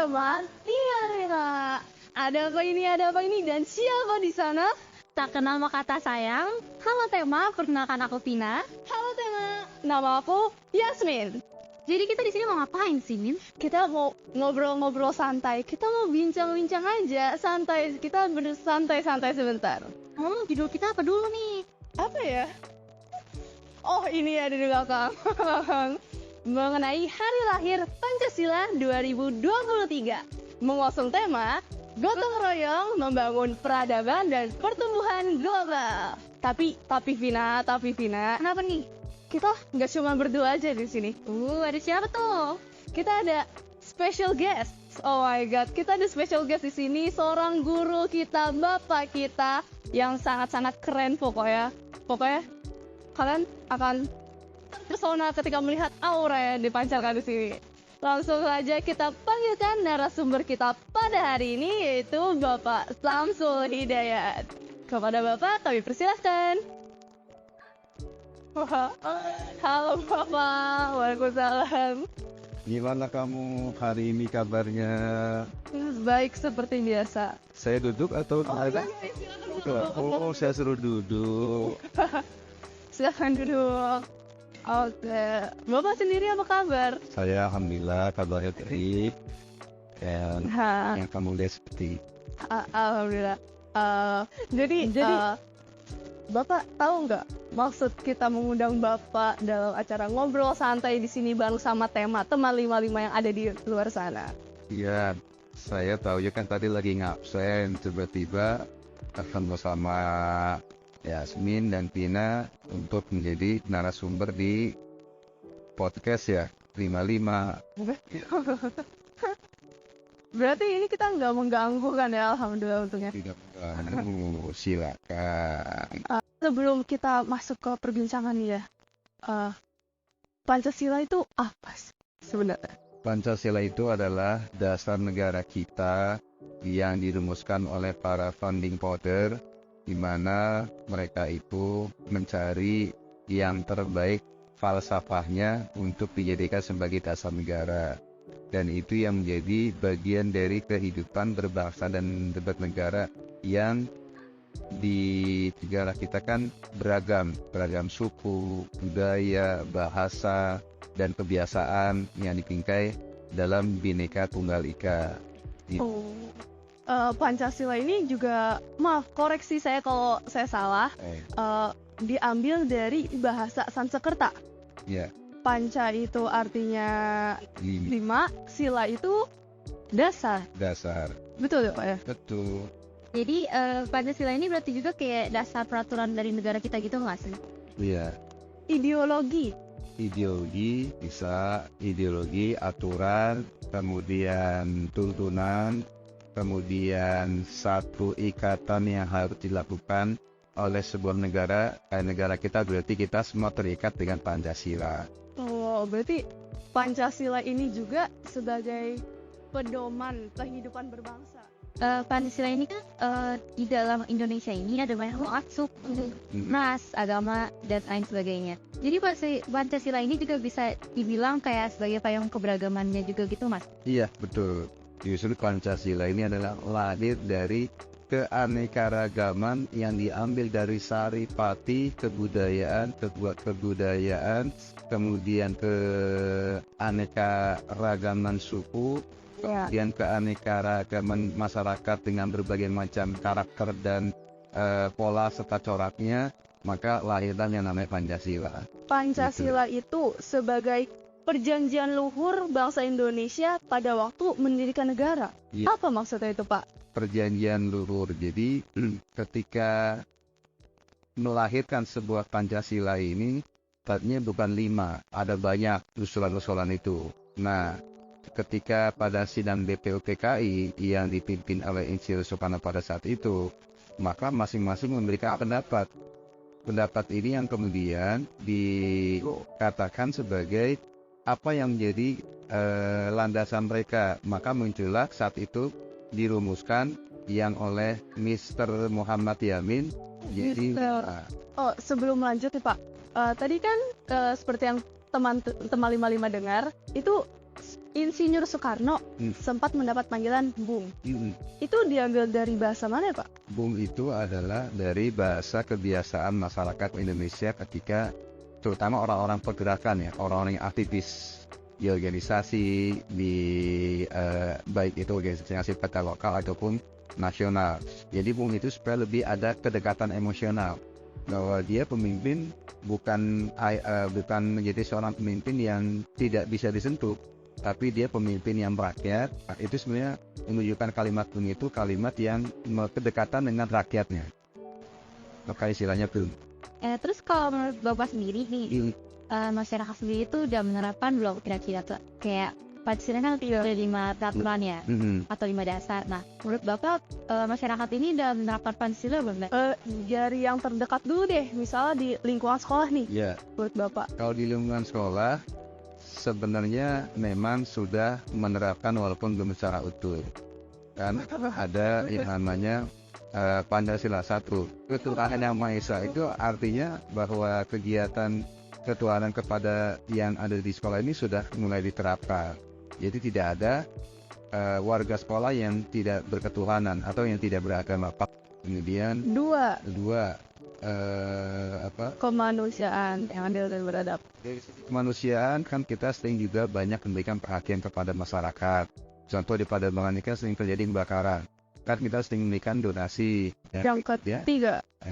teman-teman, Tiara. Ada apa ini dan siapa di sana? Tak kenal maka kata sayang. Halo Tema, perkenalkan aku Vina. Halo Tema, nama aku Yasmin. Jadi kita di sini mau ngapain sih, Min? Kita mau ngobrol-ngobrol santai. Kita mau bincang-bincang aja, santai. Kita bersantai-santai sebentar. Judul kita apa dulu nih? Apa ya? Oh, ini ada di belakang. Mengenai Hari Lahir Pancasila 2023. Mengusung tema gotong royong membangun peradaban dan pertumbuhan global. Tapi Vina. Kenapa nih? Kita nggak cuma berdua aja di sini. Ada siapa tuh? Kita ada special guest. Oh my god, kita ada special guest di sini. Seorang guru kita, bapak kita yang sangat-sangat keren pokoknya. Kalian akan terpesona ketika melihat aura yang dipancarkan di sini. Langsung saja kita panggilkan narasumber kita pada hari ini, yaitu Bapak Samsul Hidayat. Kepada Bapak kami persilahkan. Halo Bapak, waalaikumsalam. Gimana kamu hari ini kabarnya? Baik seperti biasa. Saya duduk atau ada? Oh, saya suruh duduk. Silahkan duduk. Oke, Bapak sendiri apa kabar? Saya alhamdulillah kabarnya baik. Dan yang kamu lihat seperti Alhamdulillah. Jadi Bapak tahu nggak maksud kita mengundang Bapak dalam acara ngobrol santai di sini bareng sama tema teman 55 yang ada di luar sana? ya, saya tahu ya kan tadi lagi ngabsen, tiba-tiba akan bersama Yasmin dan Vina untuk menjadi narasumber di podcast ya 55. Berarti ini kita nggak mengganggu kan ya, alhamdulillah untungnya. Tidak mengganggu, silakan. Sebelum kita masuk ke perbincangan ya, Pancasila itu apa sih sebenarnya? Pancasila itu adalah dasar negara kita yang dirumuskan oleh para founding father, di mana mereka itu mencari yang terbaik falsafahnya untuk dijadikan sebagai dasar negara. Dan itu yang menjadi bagian dari kehidupan berbangsa dan bernegara yang di negara kita kan beragam suku, budaya, bahasa, dan kebiasaan yang dibingkai dalam Bhinneka Tunggal Ika. Pancasila ini juga, maaf koreksi saya kalau saya salah, diambil dari bahasa Sanskerta. Ya. Panca itu artinya 5, sila itu dasar. Betul ya Pak ya? Betul. Jadi Pancasila ini berarti juga kayak dasar peraturan dari negara kita gitu nggak sih? Iya. Ideologi Bisa ideologi, aturan, kemudian tuntunan, kemudian satu ikatan yang harus dilakukan oleh sebuah negara. Kayak negara kita berarti kita semua terikat dengan Pancasila. Oh, berarti Pancasila ini juga sebagai pedoman kehidupan berbangsa. Pancasila ini kan di dalam Indonesia ini ada banyak banget suku, ras, agama, dan lain sebagainya. Jadi Pancasila ini juga bisa dibilang kayak sebagai payung keberagamannya juga gitu, Mas? Iya, betul. Justru Pancasila ini adalah lahir dari keanekaragaman yang diambil dari saripati kebudayaan, kemudian keanekaragaman suku, kemudian keanekaragaman masyarakat dengan berbagai macam karakter dan pola serta coraknya, maka lahirlah yang namanya Pancasila. Pancasila itu sebagai perjanjian luhur bangsa Indonesia pada waktu mendirikan negara. Ya. Apa maksudnya itu, Pak? Perjanjian luhur. Jadi ketika melahirkan sebuah Pancasila ini, tadinya bukan 5, ada banyak usulan-usulan itu. Nah, ketika pada sidang BPUPKI yang dipimpin oleh Insinyur Soekarno pada saat itu, maka masing-masing memberikan pendapat. Pendapat ini yang kemudian dikatakan sebagai apa yang menjadi landasan mereka. Maka muncullah saat itu dirumuskan yang oleh Mr. Muhammad Yamin. Jadi, sebelum lanjut nih Pak, tadi kan seperti yang teman 55 dengar, itu Insinyur Soekarno sempat mendapat panggilan Bung. Itu diambil dari bahasa mana ya, Pak? Bung itu adalah dari bahasa kebiasaan masyarakat Indonesia ketika terutama orang-orang pergerakan ya, orang-orang yang aktivis di organisasi, di baik itu organisasi pada lokal ataupun nasional. Jadi Bung itu supaya lebih ada kedekatan emosional bahwa dia pemimpin bukan menjadi seorang pemimpin yang tidak bisa disentuh, tapi dia pemimpin yang merakyat. Itu sebenarnya menunjukkan kalimat Bung itu kalimat yang kedekatan dengan rakyatnya. Maka istilahnya Bung. Terus kalau menurut Bapak sendiri nih, masyarakat sendiri itu udah menerapkan belum kira-kira tuh kayak Pancasila kan ada 5 peraturan ya, atau 5 dasar. Nah, menurut Bapak masyarakat ini udah menerapkan Pancasila belum? Dari yang terdekat dulu deh, misalnya di lingkungan sekolah nih. Ya. Menurut Bapak? Kalau di lingkungan sekolah sebenarnya memang sudah menerapkan walaupun belum secara utuh. Kan ada yang namanya Pancasila 1. Ketuhanan Yang Maha Esa itu artinya bahwa kegiatan ketuhanan kepada yang ada di sekolah ini sudah mulai diterapkan. Jadi tidak ada warga sekolah yang tidak berketuhanan atau yang tidak beragama. Kemudian dua kemanusiaan yang adil dan beradab. Dari sisi kemanusiaan kan kita sering juga banyak memberikan perhatian kepada masyarakat. Contoh di Pademangan ini kan sering terjadi kebakaran. Kan kita sering memberikan donasi. Yang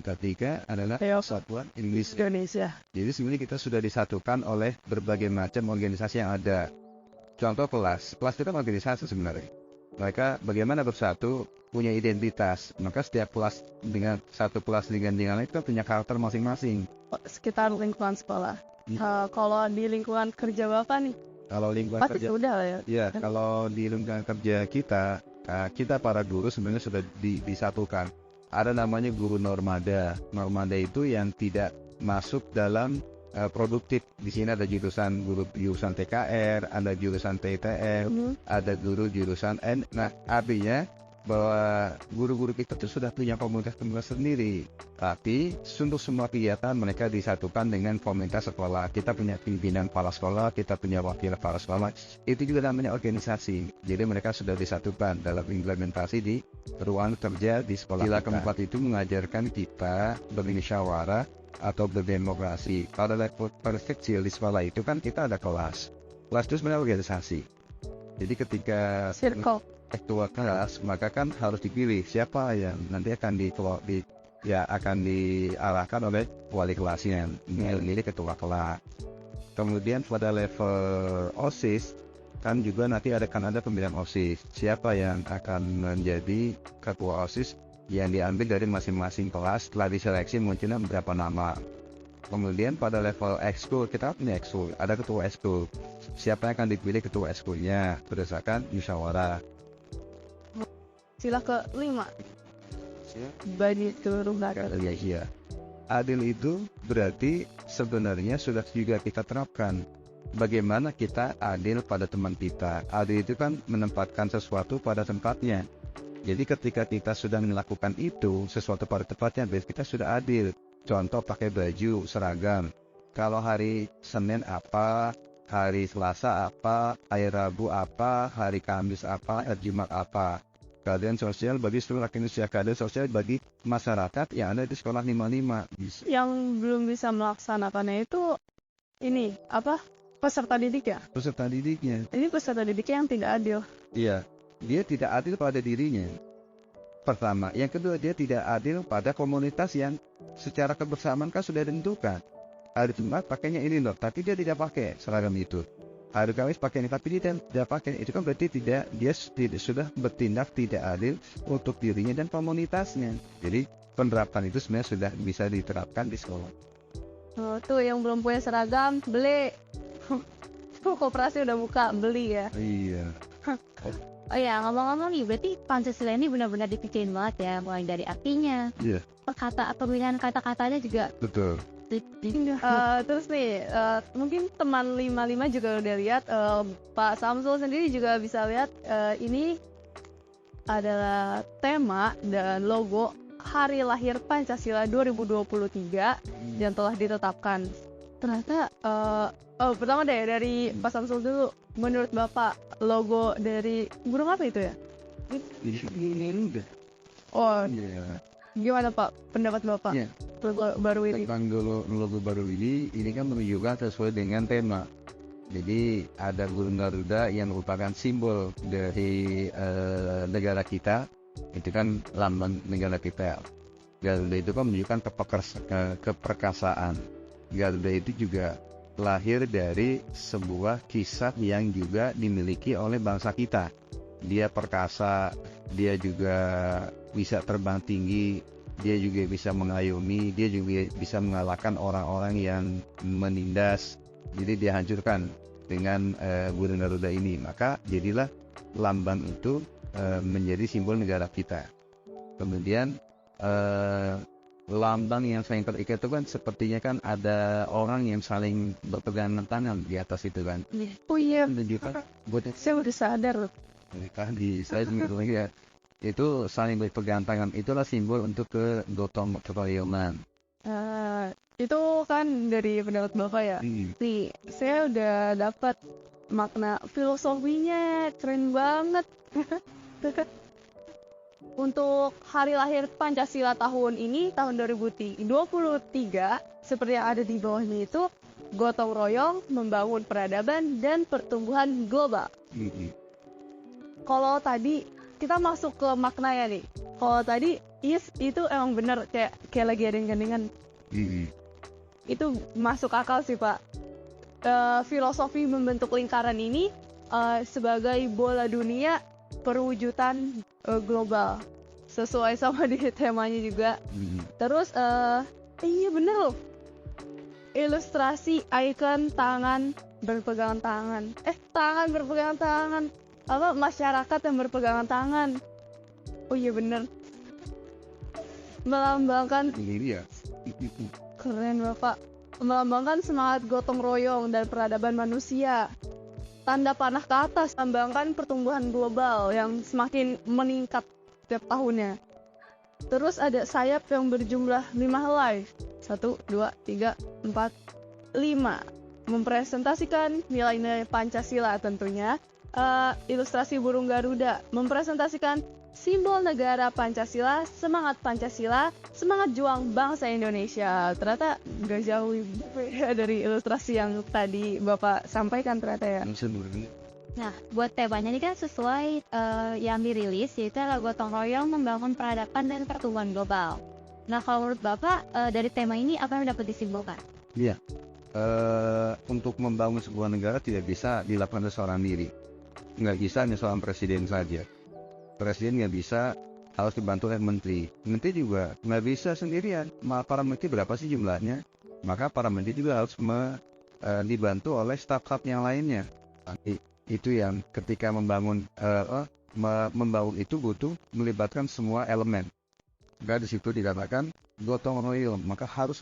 ketiga adalah Persatuan Indonesia. Jadi sebenarnya kita sudah disatukan oleh berbagai macam organisasi yang ada. Contoh kelas itu kan organisasi sebenarnya. Mereka bagaimana bersatu, punya identitas. Maka setiap kelas dengan satu kelas dengan lain itu kan punya karakter masing-masing. Sekitar lingkungan sekolah. Kalau di lingkungan kerja Bapak nih? Kalau lingkungan pasti kerja sudah lah ya. Ya, kalau di lingkungan kerja kita para guru sebenarnya sudah disatukan. Ada namanya guru normada. Normada itu yang tidak masuk dalam produktif. Di sini ada jurusan TKR, ada jurusan TTF, ada guru jurusan N. Nah, artinya bahwa guru-guru kita itu sudah punya komunitas sendiri. Tapi untuk semua kegiatan mereka disatukan dengan komunitas sekolah. Kita punya pimpinan kepala sekolah, kita punya wakil kepala sekolah. Itu juga namanya organisasi. Jadi mereka sudah disatukan dalam implementasi di ruang kerja di sekolah. Sila keempat itu mengajarkan kita bermusyawarah atau berdemokrasi. Pada level kecil di sekolah itu kan kita ada kelas. Kelas itu sebenarnya organisasi. Jadi ketika ketua kelas, maka kan harus dipilih siapa yang nanti akan akan diarahkan oleh wali kelasnya, memilih ketua kelas. Kemudian pada level OSIS kan juga nanti akan ada pemilihan OSIS. Siapa yang akan menjadi ketua OSIS yang diambil dari masing-masing kelas. Setelah diseleksi munculnya beberapa nama. Kemudian pada level ekskul, kita punya ekskul, ada ketua ekskul. Siapa yang akan dipilih ketua ekskulnya berdasarkan musyawarah. Sila ke-5, bagi seluruh rakyat. Iya. Adil itu berarti sebenarnya sudah juga kita terapkan. Bagaimana kita adil pada teman kita. Adil itu kan menempatkan sesuatu pada tempatnya. Jadi ketika kita sudah melakukan itu, sesuatu pada tempatnya, berarti kita sudah adil. Contoh pakai baju seragam. Kalau hari Senin apa, hari Selasa apa, hari Rabu apa, hari Kamis apa, hari Jumat apa. Keadaan sosial bagi seluruh rakyat Indonesia, keadaan sosial bagi masyarakat yang ada di sekolah 55. Yang belum bisa melaksanakannya itu ini apa? Peserta didik ya? Peserta didiknya. Ini peserta didiknya yang tidak adil. Iya, dia tidak adil pada dirinya. Pertama, yang kedua dia tidak adil pada komunitas yang secara kebersamaan kan sudah ditentukan. Hari Jumat pakainya ini loh, tapi dia tidak pakai seragam itu. Hari Kamis pakai ini, tapi dia tidak pakai. Itu kan berarti dia sudah bertindak tidak adil untuk dirinya dan komunitasnya. Jadi penerapan itu sebenarnya sudah bisa diterapkan di sekolah. Oh, tuh yang belum punya seragam beli. Koperasi udah buka, beli ya. Iya. Oh ya, ngomong-ngomong nih, berarti Pancasila ini benar-benar dipikirin banget ya, mulai dari artinya, Iya. pemilihan kata-katanya juga. Betul. Terus nih, mungkin teman 55 juga udah lihat, Pak Samsul sendiri juga bisa lihat, ini adalah tema dan logo Hari Lahir Pancasila 2023 yang telah ditetapkan. Ternyata pertama deh dari Pak Samsul dulu. Menurut Bapak logo dari burung apa itu ya? Ini udah. Oh, Iya. gimana Pak pendapat Bapak? Iya. Logo baru ini. Tentang logo baru ini kan menunjukkan sesuai dengan tema. Jadi ada burung Garuda yang merupakan simbol dari negara kita. Itu kan lambang negara kita. Garuda itu kan menunjukkan keperkasaan. Garuda itu juga lahir dari sebuah kisah yang juga dimiliki oleh bangsa kita. Dia perkasa, dia juga bisa terbang tinggi, dia juga bisa mengayomi, dia juga bisa mengalahkan orang-orang yang menindas. Jadi dia hancurkan dengan burung Garuda ini. Maka jadilah lambang itu menjadi simbol negara kita. Kemudian lambang yang saling terikat itu kan sepertinya kan ada orang yang saling berpegangan tangan di atas itu kan. Oh iya, Menunjukkan buat saya udah sadar loh. di saya lagi ya. Itu saling berpegangan tangan. Itulah simbol untuk kegotong royongan. Itu kan dari pendapat Bapak ya. Nih, saya udah dapat makna filosofinya, keren banget. Untuk hari lahir Pancasila tahun ini, tahun 2023, seperti yang ada di bawahnya itu, gotong royong, membangun peradaban, dan pertumbuhan global. Kalau tadi, kita masuk ke maknanya nih. Kalau tadi, itu emang bener, kayak lagi ada gandengan. Itu masuk akal sih Pak. Filosofi membentuk lingkaran ini sebagai bola dunia perwujudan global, sesuai sama di temanya juga. Terus iya bener loh, ilustrasi ikon tangan berpegangan tangan, apa masyarakat yang berpegangan tangan. Oh iya bener, melambangkan Ini dia. keren Bapak, melambangkan semangat gotong royong dan peradaban manusia. Tanda panah ke atas, melambangkan pertumbuhan global yang semakin meningkat setiap tahunnya. Terus ada sayap yang berjumlah 5 helai. 1, 2, 3, 4, 5. Mempresentasikan nilai-nilai Pancasila tentunya. Ilustrasi burung Garuda mempresentasikan simbol negara Pancasila, semangat juang bangsa Indonesia. Ternyata gak jauh beda dari ilustrasi yang tadi Bapak sampaikan ternyata ya. Nah, buat temanya ini kan sesuai yang dirilis, yaitu adalah gotong royong membangun peradaban dan pertumbuhan global. Nah, kalau menurut Bapak, dari tema ini apa yang dapat disimpulkan? Iya. Untuk membangun sebuah negara tidak bisa dilakukan oleh seorang diri. Nggak bisa hanya seorang presiden saja. Presiden nggak bisa, harus dibantu oleh menteri. Menteri juga nggak bisa sendirian. Para menteri berapa sih jumlahnya? Maka para menteri juga harus dibantu oleh staf-staf yang lainnya. Itu yang ketika membangun itu butuh melibatkan semua elemen. Maka di situ dikatakan gotong royong. Maka harus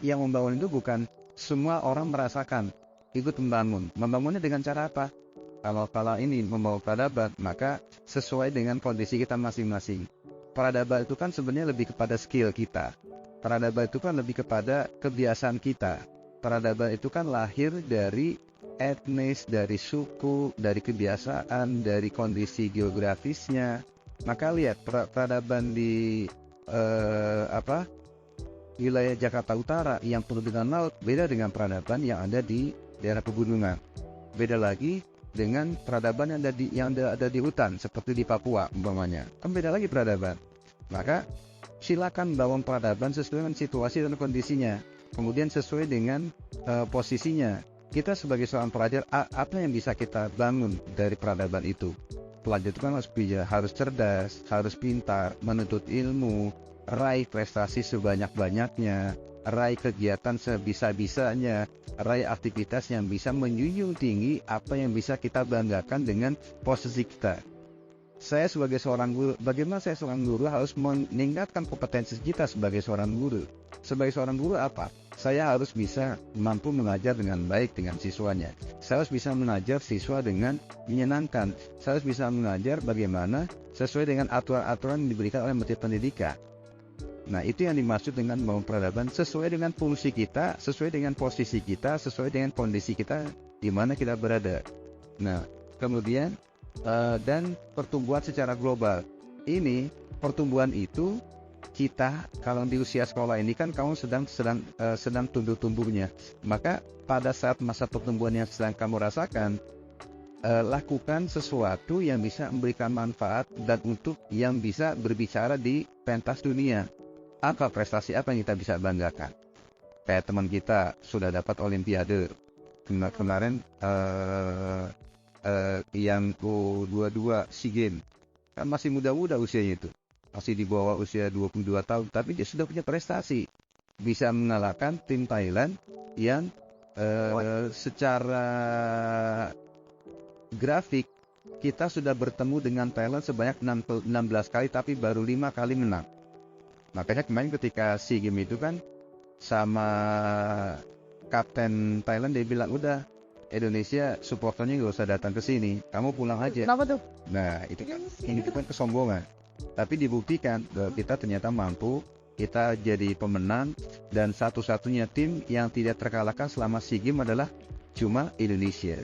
yang membangun itu bukan semua orang merasakan ikut membangun. Membangunnya dengan cara apa? Kalau ini membawa peradaban, maka sesuai dengan kondisi kita masing-masing. Peradaban itu kan sebenarnya lebih kepada skill kita. Peradaban itu kan lebih kepada kebiasaan kita. Peradaban itu kan lahir dari etnis, dari suku, dari kebiasaan, dari kondisi geografisnya. Maka lihat peradaban di wilayah Jakarta Utara yang penuh dengan laut beda dengan peradaban yang ada di daerah pegunungan. Beda lagi dengan peradaban yang ada di hutan seperti di Papua umpamanya. Kan beda lagi peradaban. Maka silakan bangun peradaban sesuai dengan situasi dan kondisinya. Kemudian sesuai dengan posisinya. Kita sebagai seorang pelajar, apa yang bisa kita bangun dari peradaban itu? Pelajar itu kan harus cerdas, harus pintar, menuntut ilmu, raih prestasi sebanyak-banyaknya, raih kegiatan sebisa-bisanya, raih aktivitas yang bisa menjunjung tinggi apa yang bisa kita banggakan dengan posisi kita. Saya sebagai seorang guru, bagaimana saya seorang guru harus meningkatkan kompetensi kita sebagai seorang guru. Sebagai seorang guru apa? Saya harus bisa mampu mengajar dengan baik dengan siswanya. Saya harus bisa mengajar siswa dengan menyenangkan. Saya harus bisa mengajar bagaimana sesuai dengan aturan-aturan yang diberikan oleh Menteri Pendidikan. Nah, itu yang dimaksud dengan membangun peradaban sesuai dengan fungsi kita, sesuai dengan posisi kita, sesuai dengan kondisi kita di mana kita berada. Nah, kemudian dan pertumbuhan secara global. Ini pertumbuhan itu kita kalau di usia sekolah ini kan kamu sedang tumbuh-tumbuhnya. Maka pada saat masa pertumbuhan yang sedang kamu rasakan, lakukan sesuatu yang bisa memberikan manfaat dan untuk yang bisa berbicara di pentas dunia. Apa prestasi apa yang kita bisa banggakan? Kayak teman kita sudah dapat Olimpiade kemarin, yang U22 SEA Games, kan masih muda-muda usianya itu, masih di bawah usia 22 tahun, tapi dia sudah punya prestasi, bisa mengalahkan tim Thailand yang secara grafik kita sudah bertemu dengan Thailand sebanyak 16 kali, tapi baru 5 kali menang. Makanya kemarin ketika SEA Games itu kan sama kapten Thailand dia bilang, udah Indonesia supporternya nggak usah datang ke sini, kamu pulang aja. Kenapa tuh? Nah itu kan kesombongan. Tapi dibuktikan bahwa kita ternyata mampu, kita jadi pemenang, dan satu-satunya tim yang tidak terkalahkan selama SEA Games adalah cuma Indonesia.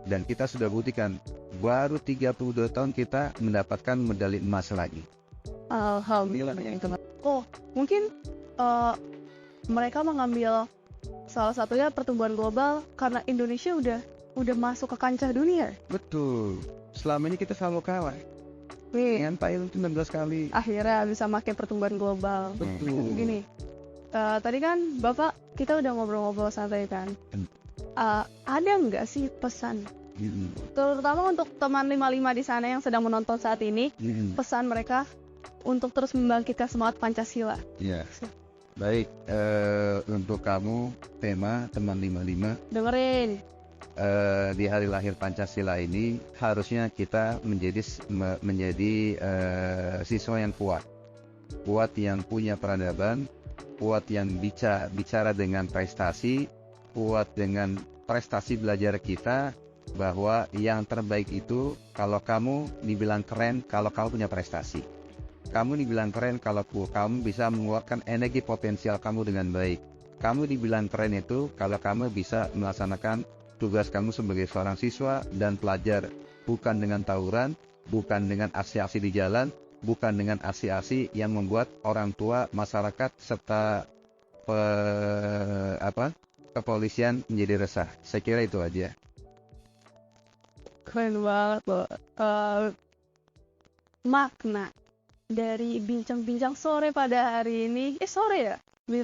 Dan kita sudah buktikan baru 32 tahun kita mendapatkan medali emas lagi. Alhamdulillah. Oh, mungkin mereka mengambil salah satunya pertumbuhan global karena Indonesia udah masuk ke kancah dunia. Betul. Selama ini kita selalu kalah. Dengan Thailand 19 kali. Akhirnya bisa makin pertumbuhan global. Betul. Gini, tadi kan Bapak kita udah ngobrol-ngobrol santai kan. Ada nggak sih pesan? Terutama untuk teman 55 di sana yang sedang menonton saat ini, pesan mereka untuk terus membangkitkan semangat Pancasila. Ya. Baik, untuk kamu tema teman 55. Dengerin. Di hari lahir Pancasila ini harusnya kita menjadi siswa yang kuat yang punya peradaban, kuat yang bicara dengan prestasi, kuat dengan prestasi belajar kita, bahwa yang terbaik itu kalau kamu dibilang keren kalau kamu punya prestasi. Kamu dibilang keren kalau kamu bisa mengeluarkan energi potensial kamu dengan baik. Kamu dibilang keren itu kalau kamu bisa melaksanakan tugas kamu sebagai seorang siswa dan pelajar, bukan dengan tawuran, bukan dengan aksi-aksi di jalan, bukan dengan aksi-aksi yang membuat orang tua, masyarakat, serta kepolisian menjadi resah. Saya kira itu aja. Keren banget loh. Makna dari bincang-bincang sore pada hari ini,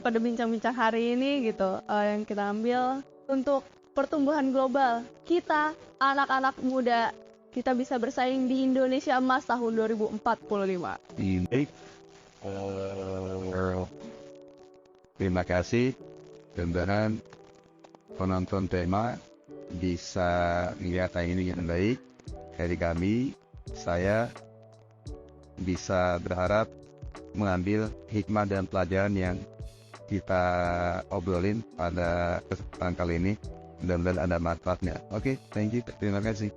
pada bincang-bincang hari ini gitu, yang kita ambil untuk pertumbuhan global. Kita, anak-anak muda, kita bisa bersaing di Indonesia Emas tahun 2045. Terima kasih. Mudah-mudahan penonton tema bisa melihat ini dengan baik. Dari kami, saya bisa berharap mengambil hikmah dan pelajaran yang kita obrolin pada kesempatan kali ini. Mudah-mudahan ada manfaatnya. Oke, thank you. Terima kasih.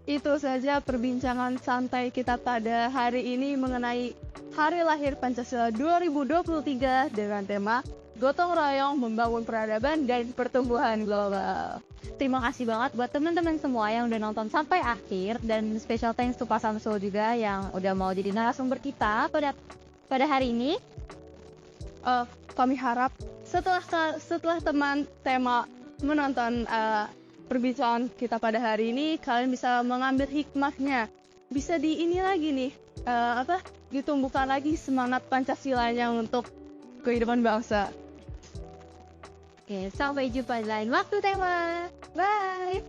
Itu saja perbincangan santai kita pada hari ini mengenai Hari Lahir Pancasila 2023 dengan tema Gotong Royong Membangun Peradaban dan Pertumbuhan Global. Terima kasih banget buat teman-teman semua yang udah nonton sampai akhir, dan special thanks to Pak Samsul juga yang udah mau jadi narasumber kita pada hari ini. Kami harap setelah teman tema menonton perbincangan kita pada hari ini, kalian bisa mengambil hikmahnya, bisa ditumbuhkan lagi semangat Pancasilanya untuk kehidupan bangsa. Oke, sampai jumpa di lain waktu tema. Bye.